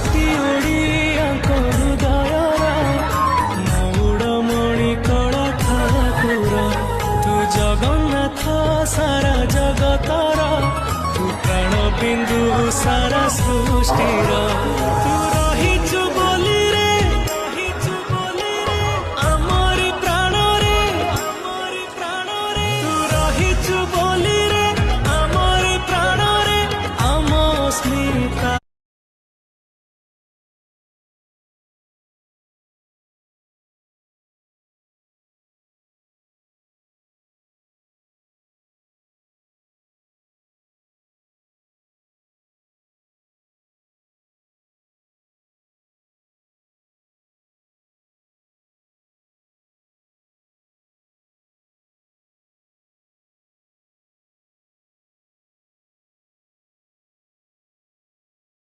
କୋଟି ଓଡ଼ିଆଙ୍କ ହୃଦୟର ମଉଡ଼ମଣି କଳା ଠାକୁର। ତୁ ଜଗନ୍ନାଥ ସାରା ଜଗତର, ତୁ ପ୍ରାଣ ବିନ୍ଦୁ ସାରା